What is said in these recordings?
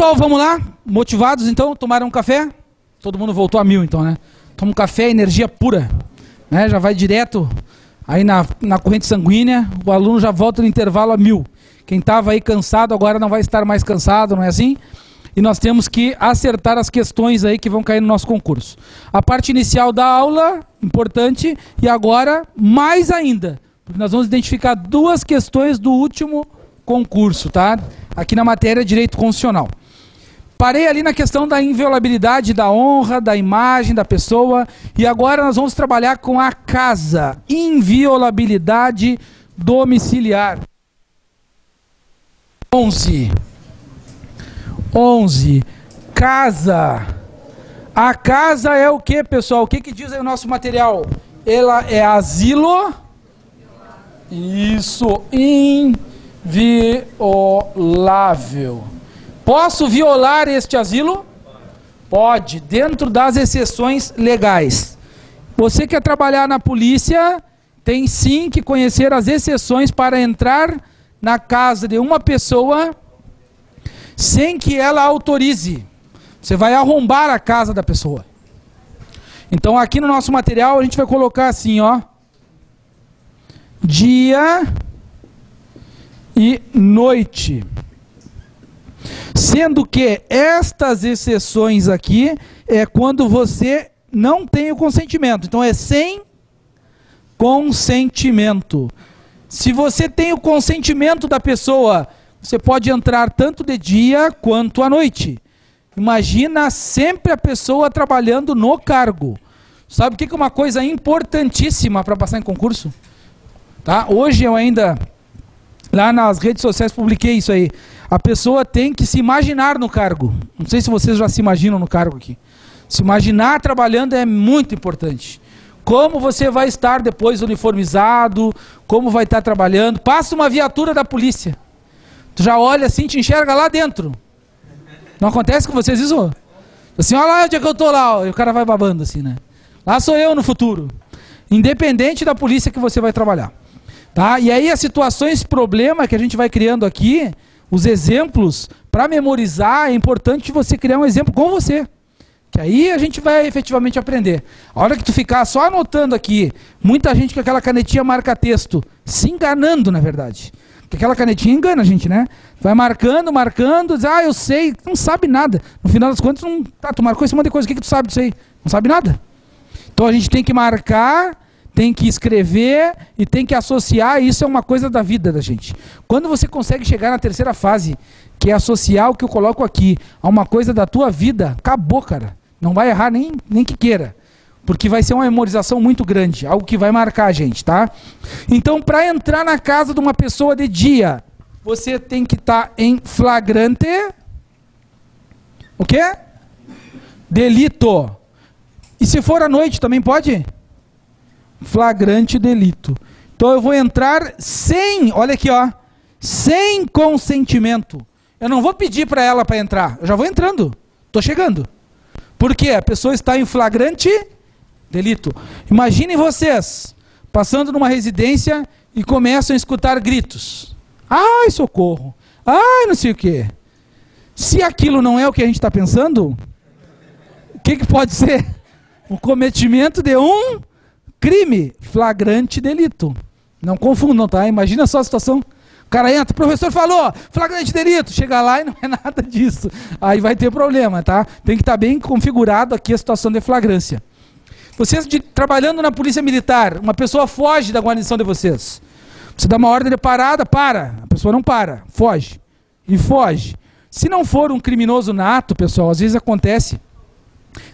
Pessoal, vamos lá? Motivados então? Tomaram um café? Todo mundo voltou a 1000 então, né? Toma um café, energia pura, né? Já vai direto aí na corrente sanguínea, o aluno já volta no intervalo a 1000. Quem estava aí cansado agora não vai estar mais cansado, não é assim? E nós temos que acertar as questões aí que vão cair no nosso concurso. A parte inicial da aula, importante, e agora mais ainda, porque nós vamos identificar 2 questões do último concurso, tá? Aqui na matéria Direito Constitucional. Parei ali na questão da inviolabilidade da honra, da imagem da pessoa, e agora nós vamos trabalhar com a casa, inviolabilidade domiciliar. 11, casa. A casa é o que, pessoal? O que diz aí o nosso material? Ela é asilo. Isso, inviolável. Posso violar este asilo? Pode, dentro das exceções legais. Você quer trabalhar na polícia, tem sim que conhecer as exceções para entrar na casa de uma pessoa sem que ela autorize. Você vai arrombar a casa da pessoa. Então aqui no nosso material a gente vai colocar assim, ó. Dia e noite. Sendo que estas exceções aqui é quando você não tem o consentimento. Então é sem consentimento. Se você tem o consentimento da pessoa, você pode entrar tanto de dia quanto à noite. Imagina sempre a pessoa trabalhando no cargo. Sabe o que é uma coisa importantíssima para passar em concurso? Tá? Hoje eu ainda, lá nas redes sociais, publiquei isso aí. A pessoa tem que se imaginar no cargo. Não sei se vocês já se imaginam no cargo aqui. Se imaginar trabalhando é muito importante. Como você vai estar depois uniformizado, como vai estar trabalhando. Passa uma viatura da polícia. Tu já olha assim, te enxerga lá dentro. Não acontece com vocês isso? Assim, olha lá onde é que eu tô lá. E o cara vai babando assim, né? Lá sou eu no futuro. Independente da polícia que você vai trabalhar. Tá? E aí as situações, problema que a gente vai criando aqui, os exemplos, para memorizar, é importante você criar um exemplo com você. Que aí a gente vai efetivamente aprender. A hora que tu ficar só anotando aqui, muita gente com aquela canetinha marca texto, se enganando na verdade. Porque aquela canetinha engana a gente, né? Vai marcando, diz, eu sei, não sabe nada. No final das contas, não, tá, tu marcou esse monte de coisa, o que tu sabe disso aí? Não sabe nada. Então a gente tem que marcar, tem que escrever e tem que associar, isso é uma coisa da vida da gente. Quando você consegue chegar na terceira fase, que é associar o que eu coloco aqui a uma coisa da tua vida, acabou, cara. Não vai errar nem que queira. Porque vai ser uma memorização muito grande, algo que vai marcar a gente, tá? Então, para entrar na casa de uma pessoa de dia, você tem que estar em flagrante... O quê? Delito. E se for à noite, também pode? Flagrante delito. Então eu vou entrar sem, olha aqui, ó, sem consentimento. Eu não vou pedir para ela para entrar, eu já vou entrando, estou chegando. Por quê? A pessoa está em flagrante delito. Imaginem vocês, passando numa residência e começam a escutar gritos. Ai, socorro. Ai, não sei o quê. Se aquilo não é o que a gente está pensando, o que pode ser? O cometimento de um crime, flagrante delito. Não confundam, tá? Imagina só a situação. O cara entra, o professor falou, flagrante delito. Chega lá e não é nada disso. Aí vai ter problema, tá? Tem que estar bem configurado aqui a situação de flagrância. Vocês trabalhando na polícia militar, uma pessoa foge da guarnição de vocês. Você dá uma ordem de parada, para. A pessoa não para, foge. E foge. Se não for um criminoso nato, pessoal, às vezes acontece.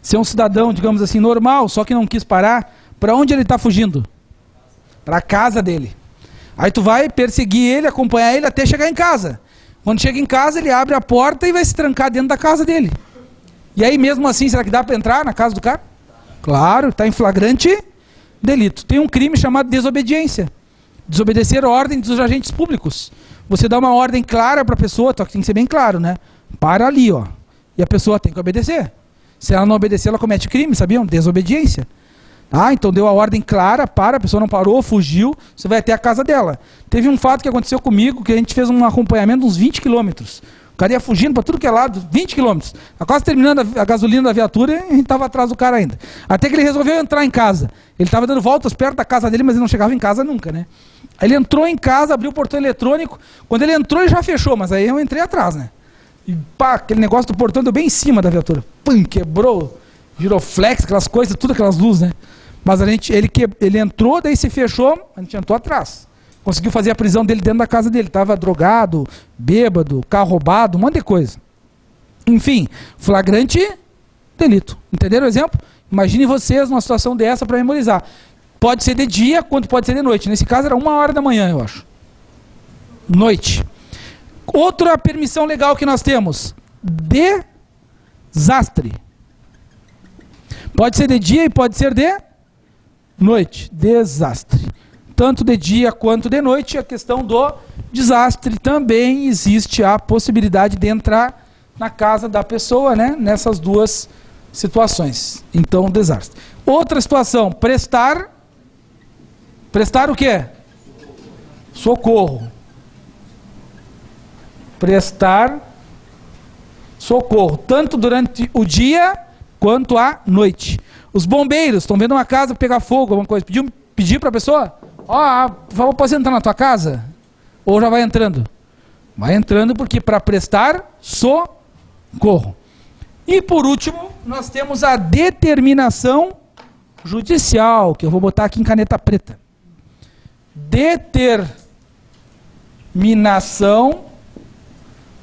Se é um cidadão, digamos assim, normal, só que não quis parar, para onde ele está fugindo? Para a casa dele. Aí tu vai perseguir ele, acompanhar ele até chegar em casa. Quando chega em casa, ele abre a porta e vai se trancar dentro da casa dele. E aí mesmo assim, será que dá para entrar na casa do cara? Claro, está em flagrante delito. Tem um crime chamado desobediência. Desobedecer a ordem dos agentes públicos. Você dá uma ordem clara para a pessoa, só que tem que ser bem claro, né? Para ali, ó. E a pessoa tem que obedecer. Se ela não obedecer, ela comete crime, sabiam? Desobediência. Ah, então deu a ordem clara, a pessoa não parou, fugiu, você vai até a casa dela. Teve um fato que aconteceu comigo, que a gente fez um acompanhamento de uns 20 quilômetros. cara ia fugindo para tudo que é lado, 20 quilômetros. Quase terminando a gasolina da viatura e a gente estava atrás do cara ainda. Até que ele resolveu entrar em casa. Ele estava dando voltas perto da casa dele, mas ele não chegava em casa nunca, né? Aí ele entrou em casa, abriu o portão eletrônico. Quando ele entrou, ele já fechou, mas aí eu entrei atrás, né? E pá, aquele negócio do portão deu bem em cima da viatura. Pum, quebrou, giroflex, aquelas coisas, tudo aquelas luzes, né? Mas ele entrou, daí se fechou, a gente entrou atrás. Conseguiu fazer a prisão dele dentro da casa dele. Estava drogado, bêbado, carro roubado, um monte de coisa. Enfim, flagrante delito. Entenderam o exemplo? Imagine vocês numa situação dessa para memorizar. Pode ser de dia, quanto pode ser de noite. Nesse caso era 1h da manhã, eu acho. Noite. Outra permissão legal que nós temos. Desastre. Pode ser de dia e pode ser de noite. Desastre. Tanto de dia quanto de noite, a questão do desastre também existe a possibilidade de entrar na casa da pessoa, né? Nessas duas situações. Então, desastre. Outra situação, prestar o quê? Socorro. Prestar socorro, tanto durante o dia quanto à noite. Os bombeiros estão vendo uma casa pegar fogo, alguma coisa, pedir para a pessoa, por favor, pode entrar na tua casa? Ou já vai entrando? Vai entrando porque para prestar socorro. E por último, nós temos a determinação judicial, que eu vou botar aqui em caneta preta. Determinação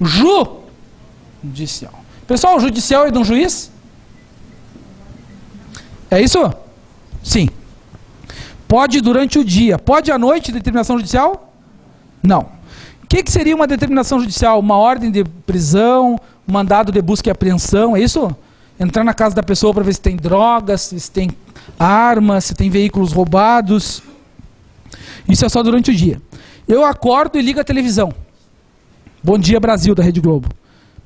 judicial. Pessoal, o judicial é de um juiz? É isso? Sim. Pode durante o dia. Pode à noite determinação judicial? Não. O que seria uma determinação judicial? Uma ordem de prisão, um mandado de busca e apreensão, é isso? Entrar na casa da pessoa para ver se tem drogas, se tem armas, se tem veículos roubados. Isso é só durante o dia. Eu acordo e ligo a televisão. Bom Dia Brasil, da Rede Globo.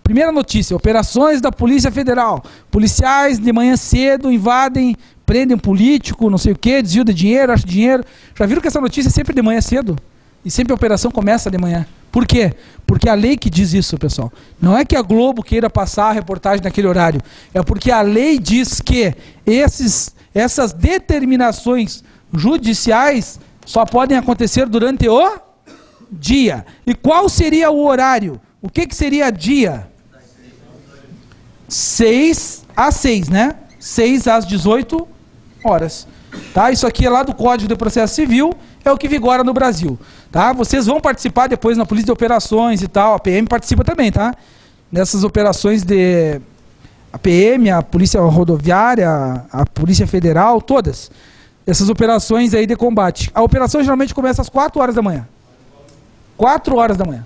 Primeira notícia, operações da Polícia Federal. Policiais de manhã cedo invadem, prendem um político, não sei o quê, desvio de dinheiro, acha dinheiro. Já viram que essa notícia é sempre de manhã cedo? E sempre a operação começa de manhã. Por quê? Porque a lei que diz isso, pessoal. Não é que a Globo queira passar a reportagem naquele horário. É porque a lei diz que essas determinações judiciais só podem acontecer durante o dia. E qual seria o horário? O que seria dia? 6 às 6, né? 6 às 18 horas. Tá? Isso aqui é lá do Código de Processo Civil, é o que vigora no Brasil. Tá? Vocês vão participar depois na Polícia de Operações e tal, a PM participa também, tá? Nessas operações de... A PM, a Polícia Rodoviária, a Polícia Federal, todas. Essas operações aí de combate. A operação geralmente começa às 4 horas da manhã. 4 horas da manhã.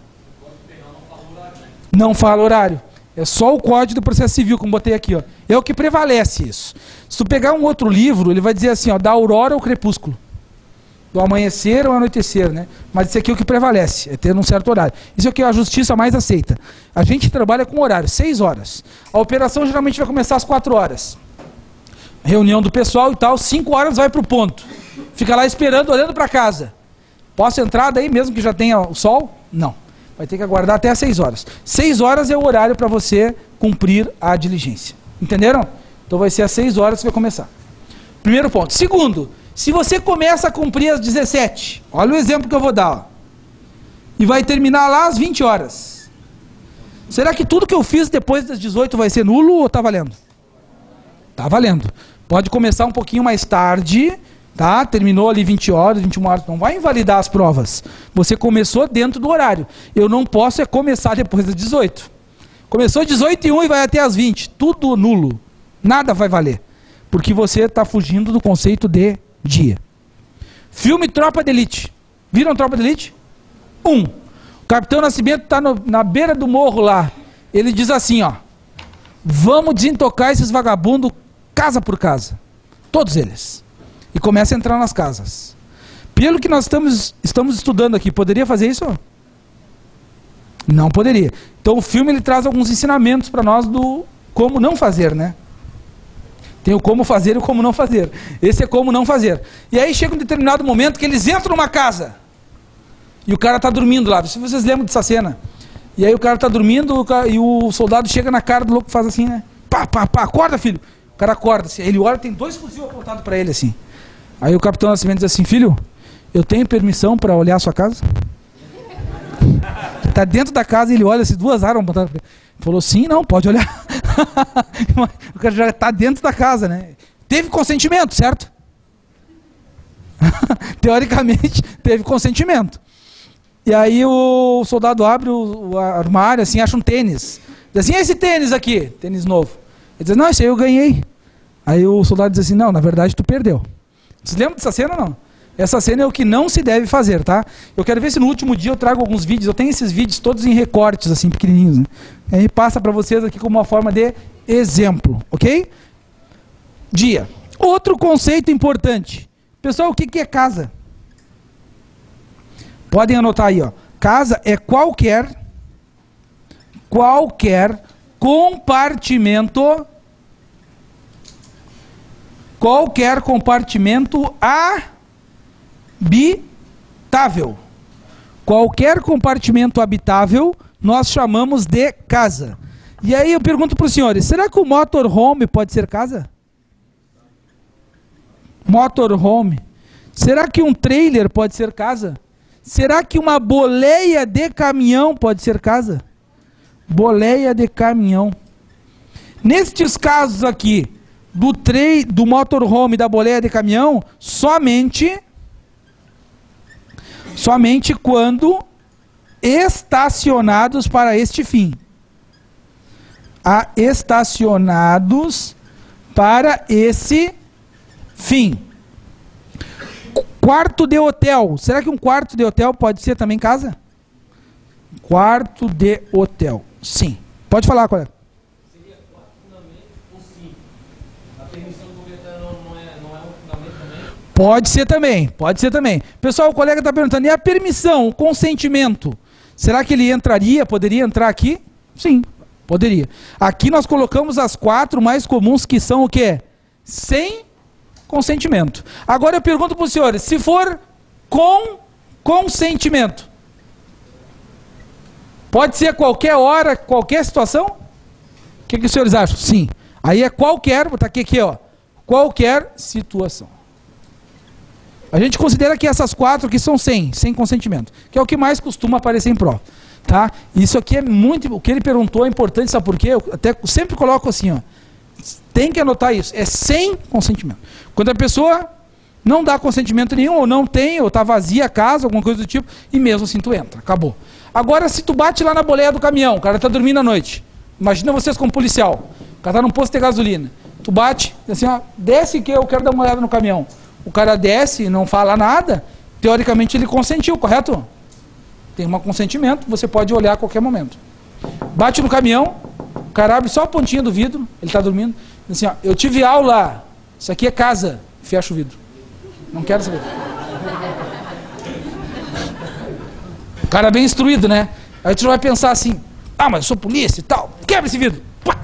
Não fala horário. É só o Código do Processo Civil, como botei aqui, ó. É o que prevalece isso. Se tu pegar um outro livro, ele vai dizer assim, ó, da aurora ao crepúsculo. Do amanhecer ao anoitecer, né? Mas isso aqui é o que prevalece, é ter um certo horário. Isso aqui é a justiça mais aceita. A gente trabalha com horário, 6 horas. A operação geralmente vai começar às 4 horas. Reunião do pessoal e tal, 5 horas vai para o ponto. Fica lá esperando, olhando para casa. Posso entrar daí mesmo que já tenha o sol? Não. Vai ter que aguardar até às 6 horas. 6 horas é o horário para você cumprir a diligência. Entenderam? Então vai ser às 6 horas que vai começar. Primeiro ponto. Segundo, se você começa a cumprir às 17, olha o exemplo que eu vou dar, ó, e vai terminar lá às 20 horas. Será que tudo que eu fiz depois das 18 vai ser nulo ou está valendo? Está valendo. Pode começar um pouquinho mais tarde, tá? Terminou ali 20 horas, 21 horas, não vai invalidar as provas. Você começou dentro do horário. Eu não posso começar depois das 18. Começou 18h01 e vai até as 20. Tudo nulo. Nada vai valer. Porque você está fugindo do conceito de dia. Filme Tropa de Elite. Viram Tropa de Elite? O Capitão Nascimento está na beira do morro lá. Ele diz assim, ó. Vamos desintocar esses vagabundos casa por casa. Todos eles. E começa a entrar nas casas. Pelo que nós estamos estudando aqui, poderia fazer isso? Não poderia. Então o filme ele traz alguns ensinamentos para nós do como não fazer, né? Tem o como fazer e o como não fazer. Esse é como não fazer. E aí chega um determinado momento que eles entram numa casa. E o cara está dormindo lá. Se vocês lembram dessa cena. E aí o cara tá dormindo e o soldado chega na cara do louco e faz assim, né? Pá, pá, pá, acorda, filho. O cara acorda, assim, ele olha, tem 2 fuzil apontados para ele, assim. Aí o capitão Nascimento diz assim, filho, eu tenho permissão para olhar a sua casa? Tá dentro da casa e ele olha, assim, 2 armas apontadas para ele. Falou, sim, não, pode olhar. O cara já tá dentro da casa, né? Teve consentimento, certo? Teoricamente, teve consentimento. E aí o soldado abre o armário, assim, acha um tênis. Diz assim, esse tênis aqui, tênis novo. Ele diz, não, esse aí eu ganhei. Aí o soldado diz assim, não, na verdade tu perdeu. Vocês lembram dessa cena ou não? Essa cena é o que não se deve fazer, tá? Eu quero ver se no último dia eu trago alguns vídeos. Eu tenho esses vídeos todos em recortes, assim, pequenininhos, né? Aí passa para vocês aqui como uma forma de exemplo, ok? Dia. Outro conceito importante. Pessoal, o que é casa? Podem anotar aí, ó. Casa é qualquer compartimento habitável. Qualquer compartimento habitável nós chamamos de casa. E aí eu pergunto para os senhores, será que o motorhome pode ser casa? Motorhome. Será que um trailer pode ser casa? Será que uma boleia de caminhão pode ser casa? Boleia de caminhão. Nestes casos aqui, do motorhome e da boleia de caminhão, somente quando estacionados para este fim. Estacionados para esse fim. Quarto de hotel. Será que um quarto de hotel pode ser também casa? Quarto de hotel. Sim. Pode falar, colega. Seria fundamento ou sim? A permissão do governo não é um fundamento também? Pode ser também, pode ser também. Pessoal, o colega está perguntando, e a permissão, o consentimento? Será que ele entraria, poderia entrar aqui? Sim, poderia. Aqui nós colocamos as 4 mais comuns, que são o quê? Sem consentimento. Agora eu pergunto para os senhores, se for com consentimento, pode ser qualquer hora, qualquer situação? O que os senhores acham? Sim. Aí é qualquer, vou botar aqui, ó, qualquer situação. A gente considera que essas 4 aqui são sem consentimento, que é o que mais costuma aparecer em prova, tá? Isso aqui é muito, o que ele perguntou é importante, sabe por quê? Eu até sempre coloco assim, ó, tem que anotar isso, é sem consentimento. Quando a pessoa não dá consentimento nenhum, ou não tem, ou está vazia a casa, alguma coisa do tipo, e mesmo assim tu entra, acabou. Agora, se tu bate lá na boleia do caminhão, o cara está dormindo à noite, imagina vocês como policial, o cara está num posto de gasolina, tu bate, assim, ó, desce que eu quero dar uma olhada no caminhão. O cara desce e não fala nada, teoricamente ele consentiu, correto? Tem um consentimento, você pode olhar a qualquer momento. Bate no caminhão, o cara abre só a pontinha do vidro, ele está dormindo, assim, ó, eu tive aula, isso aqui é casa, fecha o vidro. Não quero saber. O cara é bem instruído, né? Aí tu vai pensar assim, ah, mas eu sou polícia e tal, quebra esse vidro. Pá!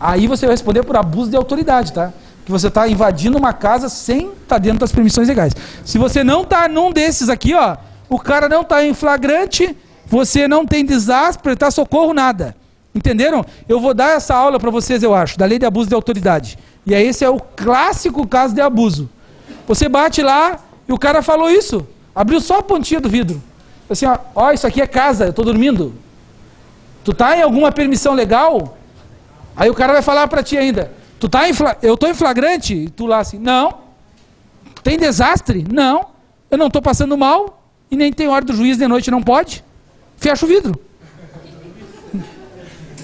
Aí você vai responder por abuso de autoridade, tá? Que você está invadindo uma casa sem estar dentro das permissões legais. Se você não está num desses aqui, ó, o cara não está em flagrante, você não tem desastre, prestar socorro, nada. Entenderam? Eu vou dar essa aula para vocês, eu acho, da lei de abuso de autoridade. E aí esse é o clássico caso de abuso. Você bate lá e o cara falou isso, abriu só a pontinha do vidro. Assim, ó, isso aqui é casa, eu estou dormindo. Tu tá em alguma permissão legal? Aí o cara vai falar para ti ainda, tu tá eu estou em flagrante? E tu lá assim, não. Tem desastre? Não. Eu não estou passando mal e nem tem hora do juiz de noite, não pode. Fecha o vidro.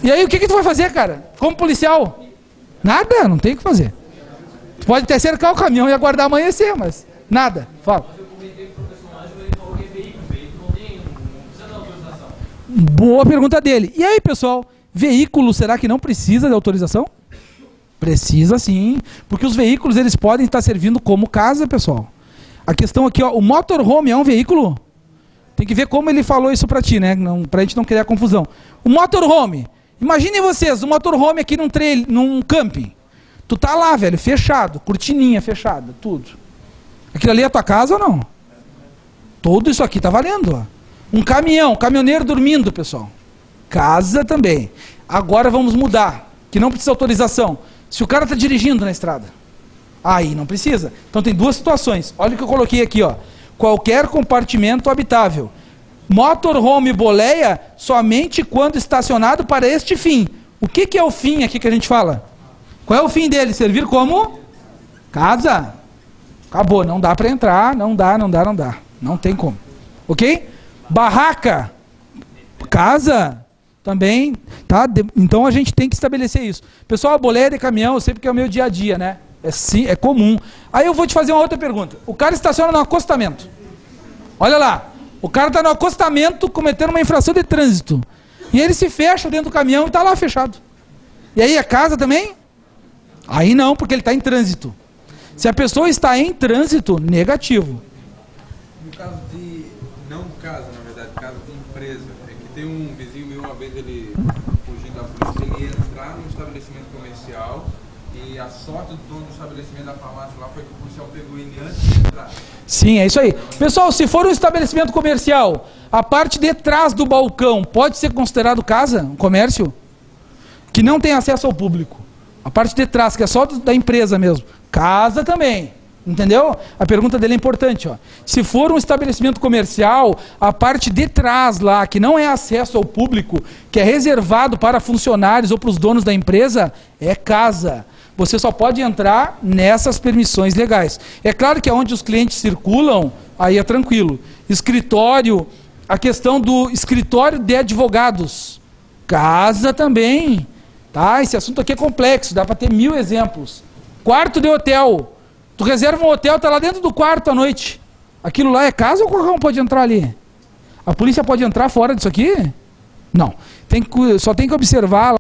E aí o que tu vai fazer, cara? Como policial? Nada, não tem o que fazer. Tu pode até cercar o caminhão e aguardar amanhecer, mas nada. Fala. Mas eu comentei com o professor Ângelo, ele falou que é veículo não precisa da autorização. Boa pergunta dele. E aí, pessoal, veículo será que não precisa de autorização? Precisa sim, porque os veículos eles podem estar servindo como casa, pessoal. A questão aqui, ó, o motorhome é um veículo? Tem que ver como ele falou isso pra ti, né? Pra gente não criar confusão. O motorhome, imaginem vocês, o motorhome aqui num camping. Tu tá lá, velho, fechado, cortininha fechada, tudo. Aquilo ali é a tua casa ou não? Tudo isso aqui tá valendo, ó. Um caminhão, caminhoneiro dormindo, pessoal. Casa também. Agora vamos mudar, que não precisa autorização. Se o cara está dirigindo na estrada, aí não precisa. Então tem duas situações. Olha o que eu coloquei aqui, ó. Qualquer compartimento habitável. Motorhome boleia somente quando estacionado para este fim. O que é o fim aqui que a gente fala? Qual é o fim dele? Servir como casa. Acabou, não dá para entrar, não dá. Não tem como. Ok? Barraca. Casa. Também, tá? Então a gente tem que estabelecer isso. Pessoal, a boleia de caminhão, eu sei porque é o meu dia a dia, né? É comum. Aí eu vou te fazer uma outra pergunta. O cara estaciona no acostamento. Olha lá. O cara está no acostamento cometendo uma infração de trânsito. E ele se fecha dentro do caminhão e está lá fechado. E aí é casa também? Aí não, porque ele está em trânsito. Se a pessoa está em trânsito, negativo. No caso de, não casa, na verdade, caso de empresa, é que tem um vizinho meu, uma vez ele, fugindo da polícia, ele ia entrar num estabelecimento comercial e a sorte do dono do estabelecimento da farmácia lá foi que o policial pegou ele antes de entrar. Sim, é isso aí. Pessoal, se for um estabelecimento comercial, a parte de trás do balcão pode ser considerado casa, um comércio? Que não tem acesso ao público. A parte de trás, que é só da empresa mesmo. Casa também. Entendeu? A pergunta dele é importante, ó. Se for um estabelecimento comercial, a parte de trás lá, que não é acesso ao público, que é reservado para funcionários ou para os donos da empresa, é casa. Você só pode entrar nessas permissões legais. É claro que é onde os clientes circulam, aí é tranquilo. Escritório, a questão do escritório de advogados. Casa também. Tá? Esse assunto aqui é complexo, dá para ter 1000 exemplos. Quarto de hotel. Tu reserva um hotel, tá lá dentro do quarto à noite. Aquilo lá é casa ou qualquer um pode entrar ali? A polícia pode entrar fora disso aqui? Não. Só tem que observar lá.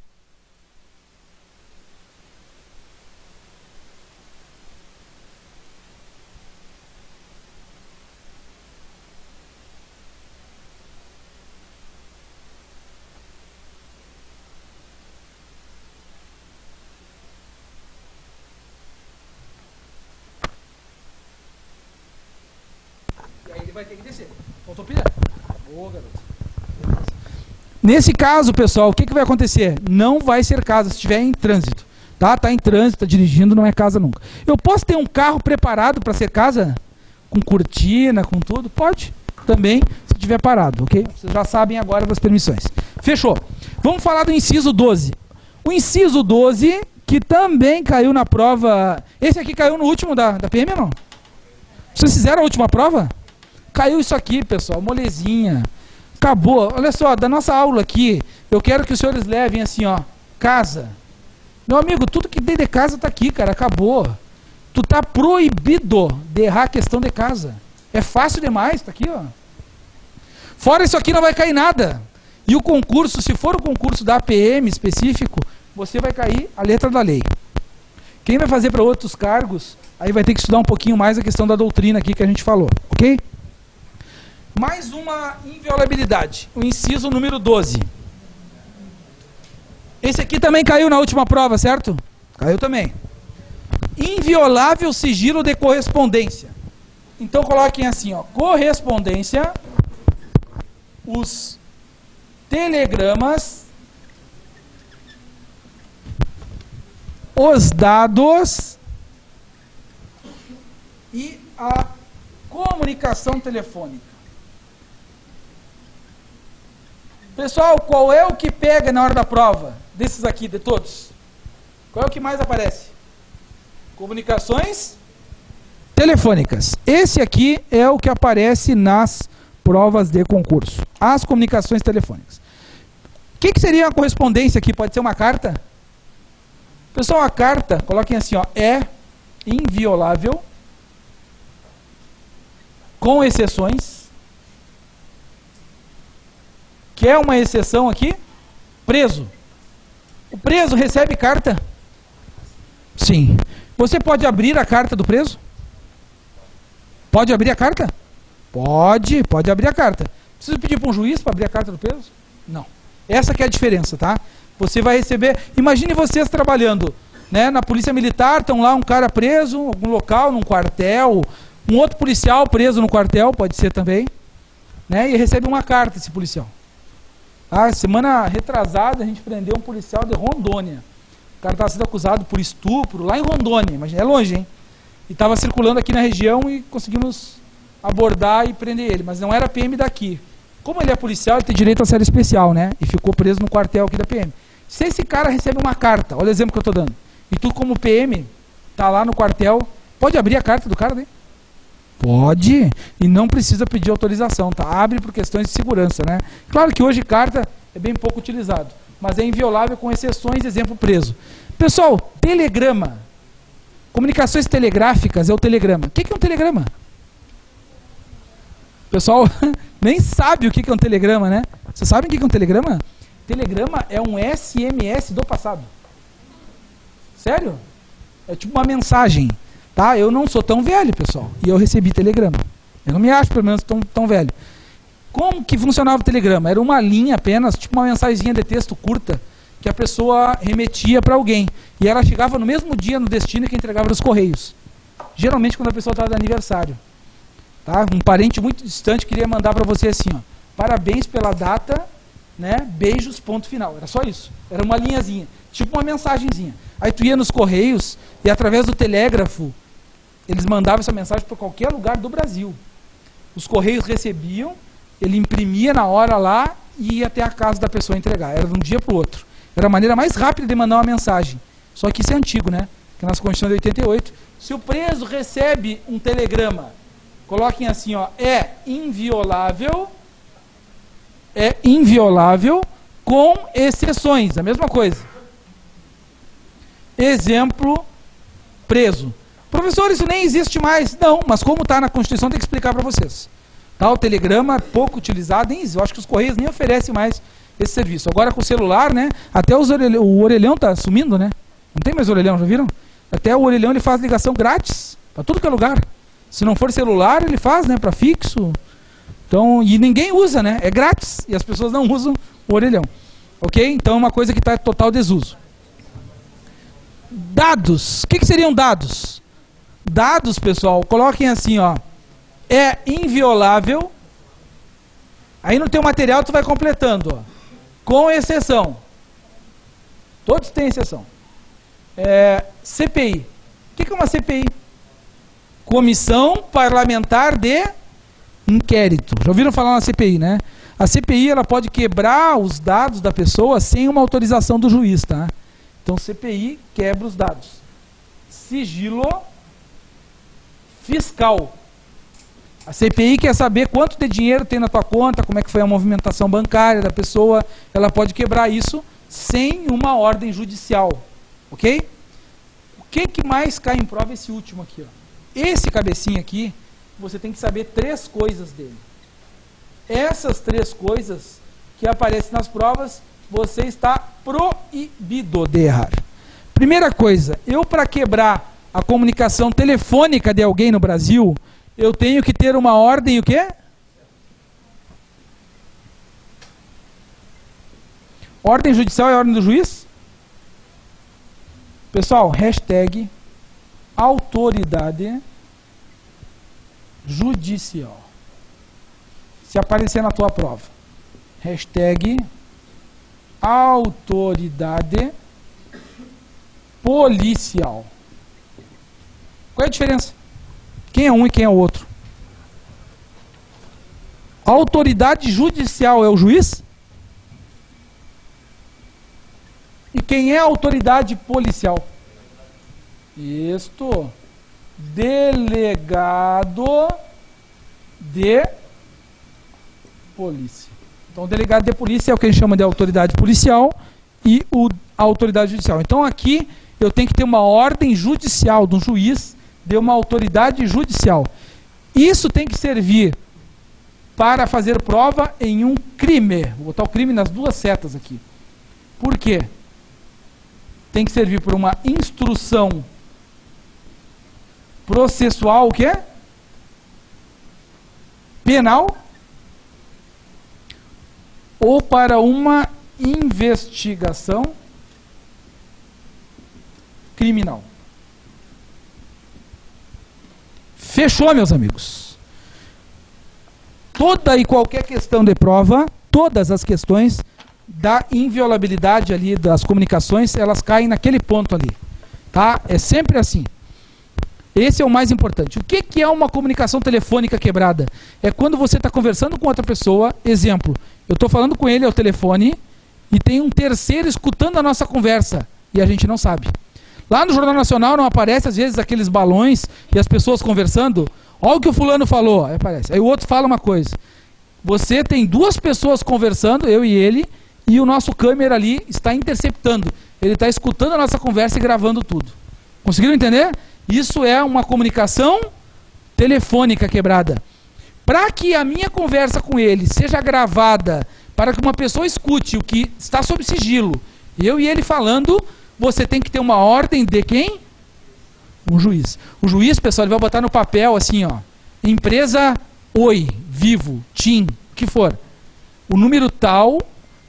Vai ter que descer. Faltou pilha? Boa, garoto. Nesse caso, pessoal, o que vai acontecer? Não vai ser casa se estiver em trânsito. Tá? Tá em trânsito, tá dirigindo, não é casa nunca. Eu posso ter um carro preparado para ser casa? Com cortina, com tudo? Pode. Também, se estiver parado, ok? Vocês já sabem agora das permissões. Fechou. Vamos falar do inciso 12. O inciso 12, que também caiu na prova... Esse aqui caiu no último da PM, não? Vocês fizeram a última prova? Caiu isso aqui, pessoal, molezinha. Acabou. Olha só, da nossa aula aqui, eu quero que os senhores levem assim, ó, casa. Meu amigo, tudo que tem de casa tá aqui, cara, acabou. Tu tá proibido de errar a questão de casa. É fácil demais, tá aqui, ó. Fora isso aqui não vai cair nada. E o concurso, se for o concurso da APM específico, você vai cair a letra da lei. Quem vai fazer para outros cargos, aí vai ter que estudar um pouquinho mais a questão da doutrina aqui que a gente falou, ok? Mais uma inviolabilidade, o inciso número 12. Esse aqui também caiu na última prova, certo? Caiu também. Inviolável sigilo de correspondência. Então coloquem assim, ó, correspondência, os telegramas, os dados e a comunicação telefônica. Pessoal, qual é o que pega na hora da prova? Desses aqui, de todos. Qual é o que mais aparece? Comunicações telefônicas. Esse aqui é o que aparece nas provas de concurso. As comunicações telefônicas. O que seria a correspondência aqui? Pode ser uma carta? Pessoal, a carta, coloquem assim, ó, é inviolável, com exceções. Quer uma exceção aqui? Preso. O preso recebe carta? Sim. Você pode abrir a carta do preso? Pode abrir a carta? Pode abrir a carta. Precisa pedir para um juiz para abrir a carta do preso? Não. Essa que é a diferença, tá? Você vai receber... Imagine vocês trabalhando, né, na polícia militar, estão lá um cara preso em algum local, num quartel, um outro policial preso no quartel, pode ser também, né, e recebe uma carta esse policial. Ah, semana retrasada a gente prendeu um policial de Rondônia. O cara estava sendo acusado por estupro lá em Rondônia, mas é longe, hein? E estava circulando aqui na região e conseguimos abordar e prender ele, mas não era PM daqui. Como ele é policial, ele tem direito a série especial, né? E ficou preso no quartel aqui da PM. Se esse cara recebe uma carta, olha o exemplo que eu estou dando, e tu como PM, tá lá no quartel, pode abrir a carta do cara daí? Pode, e não precisa pedir autorização, tá? Abre por questões de segurança, né? Claro que hoje carta é bem pouco utilizado, mas é inviolável com exceções, exemplo preso. Pessoal, telegrama. Comunicações telegráficas é o telegrama. O que é um telegrama? Pessoal nem sabe o que é um telegrama, né? Vocês sabem o que é um telegrama? Telegrama é um SMS do passado. Sério? É tipo uma mensagem. Tá? Eu não sou tão velho, pessoal. E eu recebi telegrama. Eu não me acho, pelo menos, tão velho. Como que funcionava o telegrama? Era uma linha apenas, tipo uma mensagenzinha de texto curta, que a pessoa remetia para alguém. E ela chegava no mesmo dia no destino que entregava nos correios. Geralmente quando a pessoa estava de aniversário. Tá? Um parente muito distante queria mandar para você assim, ó, parabéns pela data, né? Beijos, ponto final. Era só isso. Era uma linhazinha, tipo uma mensagenzinha. Aí tu ia nos correios e através do telégrafo eles mandavam essa mensagem para qualquer lugar do Brasil. Os correios recebiam, ele imprimia na hora lá e ia até a casa da pessoa entregar. Era de um dia para o outro. Era a maneira mais rápida de mandar uma mensagem. Só que isso é antigo, né? Que na nossa Constituição de 88, se o preso recebe um telegrama, coloquem assim, ó, é inviolável com exceções, a mesma coisa. Exemplo, preso. Professor, isso nem existe mais. Não, mas como está na Constituição, tem que explicar para vocês. Tá, o telegrama é pouco utilizado, eu acho que os Correios nem oferecem mais esse serviço. Agora com o celular, né, até o orelhão está sumindo, né? Não tem mais orelhão, já viram? Até o orelhão ele faz ligação grátis, para tudo que é lugar. Se não for celular, ele faz, né, para fixo. Então, e ninguém usa, né? É grátis e as pessoas não usam o orelhão. Ok? Então é uma coisa que está em total desuso. Dados. O que seriam dados? Dados, pessoal, coloquem assim, ó. É inviolável. Aí no teu material tu vai completando, ó. Com exceção. Todos têm exceção. CPI. O que é uma CPI? Comissão Parlamentar de Inquérito. Já ouviram falar na CPI, né? A CPI ela pode quebrar os dados da pessoa sem uma autorização do juiz, tá? Então CPI quebra os dados. Sigilo fiscal. A CPI quer saber quanto de dinheiro tem na tua conta, como é que foi a movimentação bancária da pessoa. Ela pode quebrar isso sem uma ordem judicial. Ok? O que mais cai em prova? Esse último aqui, ó. Esse cabecinha aqui, você tem que saber 3 coisas dele. Essas 3 coisas que aparecem nas provas, você está proibido de errar. Primeira coisa, eu para quebrar a comunicação telefônica de alguém no Brasil, eu tenho que ter uma ordem, o quê? Ordem judicial é a ordem do juiz? Pessoal, hashtag autoridade judicial. Se aparecer na tua prova, hashtag autoridade policial. Qual é a diferença? Quem é um e quem é o outro? A autoridade judicial é o juiz? E quem é a autoridade policial? Isto, delegado de polícia. Então, o delegado de polícia é o que a gente chama de autoridade policial e a autoridade judicial. Então, aqui eu tenho que ter uma ordem judicial de um juiz, de uma autoridade judicial. Isso tem que servir para fazer prova em um crime. Vou botar o crime nas 2 setas aqui. Por quê? Tem que servir por uma instrução processual, o quê? Penal, ou para uma investigação criminal. Fechou, meus amigos? Toda e qualquer questão de prova, todas as questões da inviolabilidade ali das comunicações, elas caem naquele ponto ali, tá? É sempre assim. Esse é o mais importante. O que é uma comunicação telefônica quebrada? É quando você está conversando com outra pessoa, exemplo, eu estou falando com ele ao telefone e tem um terceiro escutando a nossa conversa e a gente não sabe. Lá no Jornal Nacional não aparece às vezes aqueles balões e as pessoas conversando, olha o que o fulano falou, aí aparece. Aí o outro fala uma coisa. Você tem duas pessoas conversando, eu e ele, e o nosso câmera ali está interceptando. Ele está escutando a nossa conversa e gravando tudo. Conseguiram entender? Isso é uma comunicação telefônica quebrada. Para que a minha conversa com ele seja gravada, para que uma pessoa escute o que está sob sigilo, eu e ele falando, você tem que ter uma ordem de quem? Um juiz. O juiz, pessoal, ele vai botar no papel assim, ó, empresa Oi, Vivo, TIM, o que for. O número tal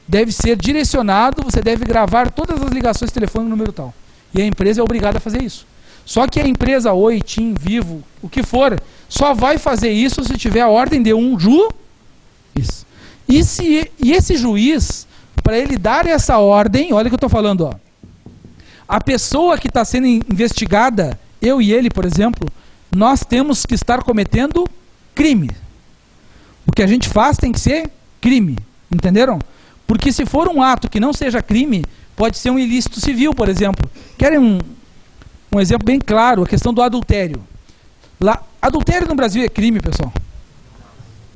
deve ser direcionado, você deve gravar todas as ligações de telefone no número tal. E a empresa é obrigada a fazer isso. Só que a empresa Oi, TIM, Vivo, o que for, só vai fazer isso se tiver a ordem de um juiz. E esse juiz, para ele dar essa ordem, olha o que eu estou falando, ó. A pessoa que está sendo investigada, eu e ele, por exemplo, nós temos que estar cometendo crime. O que a gente faz tem que ser crime, entenderam? Porque se for um ato que não seja crime, pode ser um ilícito civil, por exemplo. Querem um exemplo bem claro, a questão do adultério. Adultério no Brasil é crime, pessoal?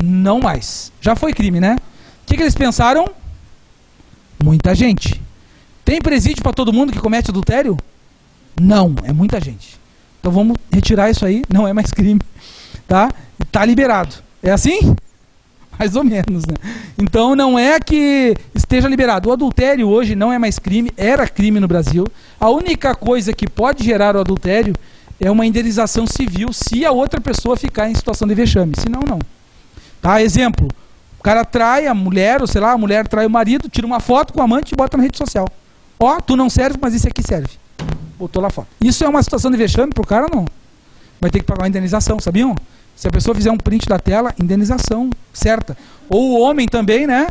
Não mais. Já foi crime, né? O que eles pensaram? Muita gente. Tem presídio para todo mundo que comete adultério? Não, é muita gente. Então vamos retirar isso aí, não é mais crime. Tá? Está liberado. É assim? Mais ou menos, né? Então não é que esteja liberado. O adultério hoje não é mais crime, era crime no Brasil. A única coisa que pode gerar o adultério é uma indenização civil se a outra pessoa ficar em situação de vexame. Senão, não. Tá? Exemplo, o cara trai a mulher, ou sei lá, a mulher trai o marido, tira uma foto com o amante e bota na rede social. Ó, tu não serve, mas esse aqui serve. Botou lá a foto. Isso é uma situação de vexame pro cara, não? Vai ter que pagar uma indenização, sabiam? Se a pessoa fizer um print da tela, indenização certa. Ou o homem também, né?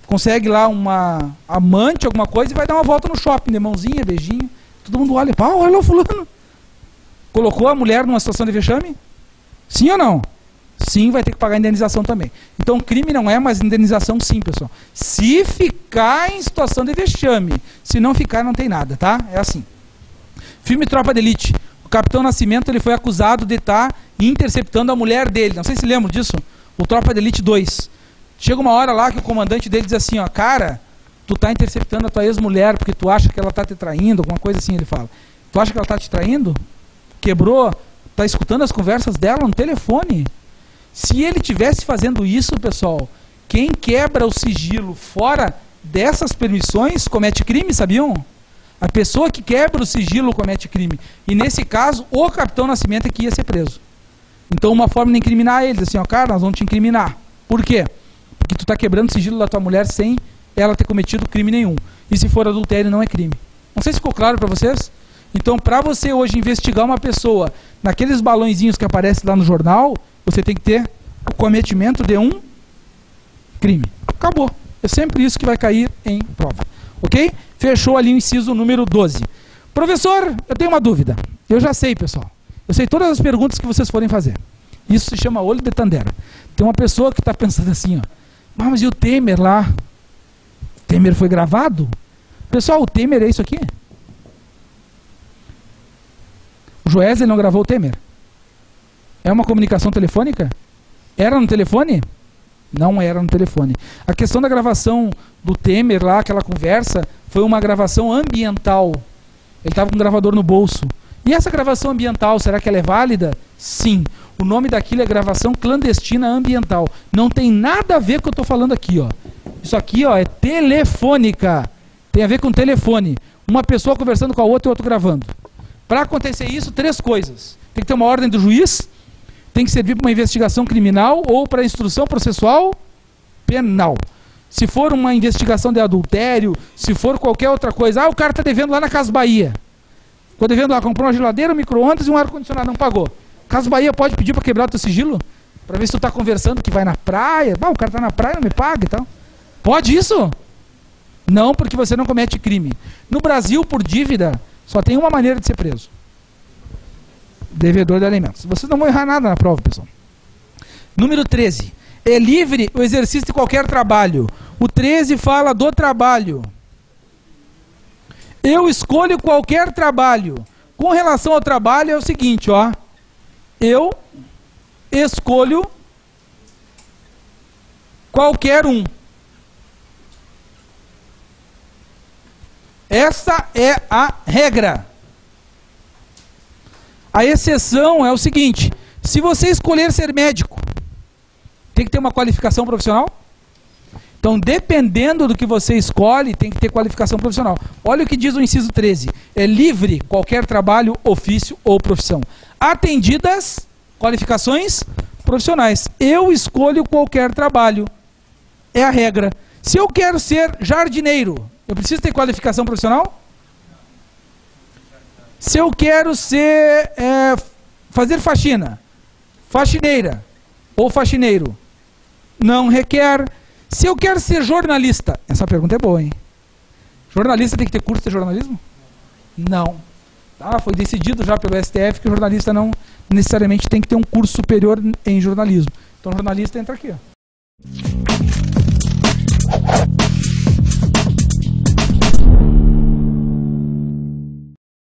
Consegue lá uma amante, alguma coisa, e vai dar uma volta no shopping, de mãozinha, beijinho. Todo mundo olha, pá, olha lá o fulano. Colocou a mulher numa situação de vexame? Sim ou não? Sim, vai ter que pagar indenização também. Então, crime não é, mas indenização sim, pessoal. Se ficar em situação de vexame. Se não ficar, não tem nada, tá? É assim. Filme Tropa de Elite. O Capitão Nascimento, ele foi acusado de estar interceptando a mulher dele. Não sei se lembram disso. O Tropa de Elite 2. Chega uma hora lá que o comandante dele diz assim, ó, cara, tu tá interceptando a tua ex-mulher porque tu acha que ela tá te traindo, alguma coisa assim, ele fala. Tu acha que ela tá te traindo? Quebrou, tá escutando as conversas dela no telefone. Se ele tivesse fazendo isso, pessoal, quem quebra o sigilo fora dessas permissões comete crime, sabiam? A pessoa que quebra o sigilo comete crime. E nesse caso, o Capitão Nascimento é que ia ser preso. Então uma forma de incriminar ele, assim, ó, cara, nós vamos te incriminar. Por quê? Porque tu está quebrando o sigilo da tua mulher sem ela ter cometido crime nenhum. E se for adultério, não é crime. Não sei se ficou claro para vocês? Então, para você hoje investigar uma pessoa naqueles balõezinhos que aparecem lá no jornal, você tem que ter o cometimento de um crime. Acabou. É sempre isso que vai cair em prova. Ok? Fechou ali o inciso número 12. Professor, eu tenho uma dúvida. Eu já sei, pessoal. Eu sei todas as perguntas que vocês forem fazer. Isso se chama olho de Tandera. Tem uma pessoa que está pensando assim, ó. Mas e o Temer lá? O Temer foi gravado? Pessoal, o Temer é isso aqui? O Joesley não gravou o Temer? É uma comunicação telefônica? Era no telefone? Não era no telefone. A questão da gravação do Temer lá, aquela conversa, foi uma gravação ambiental. Ele estava com um gravador no bolso. E essa gravação ambiental, será que ela é válida? Sim. O nome daquilo é gravação clandestina ambiental. Não tem nada a ver com o que eu estou falando aqui, ó. Isso aqui, ó, é telefônica. Tem a ver com telefone. Uma pessoa conversando com a outra e o outro gravando. Para acontecer isso, 3 coisas. Tem que ter uma ordem do juiz, tem que servir para uma investigação criminal ou para instrução processual penal. Se for uma investigação de adultério, se for qualquer outra coisa, ah, o cara está devendo lá na Casa Bahia. Ficou devendo lá, comprou uma geladeira, um micro-ondas e um ar-condicionado, não pagou. Casa Bahia pode pedir para quebrar o teu sigilo? Para ver se tu está conversando que vai na praia. Ah, o cara está na praia, não me paga e tal. Pode isso? Não, porque você não comete crime. No Brasil, por dívida, só tem uma maneira de ser preso. Devedor de alimentos. Vocês não vão errar nada na prova, pessoal. Número 13. É livre o exercício de qualquer trabalho. O 13 fala do trabalho. Eu escolho qualquer trabalho. Com relação ao trabalho é o seguinte, ó. Eu escolho qualquer um. Essa é a regra. A exceção é o seguinte: se você escolher ser médico, tem que ter uma qualificação profissional? Então, dependendo do que você escolhe, tem que ter qualificação profissional. Olha o que diz o inciso 13. É livre qualquer trabalho, ofício ou profissão. Atendidas qualificações profissionais. Eu escolho qualquer trabalho. É a regra. Se eu quero ser jardineiro, eu preciso ter qualificação profissional? Se eu quero ser fazer faxina, faxineira ou faxineiro, não requer. Se eu quero ser jornalista, essa pergunta é boa, hein? Jornalista tem que ter curso de jornalismo? Não. Tá, foi decidido já pelo STF que o jornalista não necessariamente tem que ter um curso superior em jornalismo. Então o jornalista entra aqui, ó.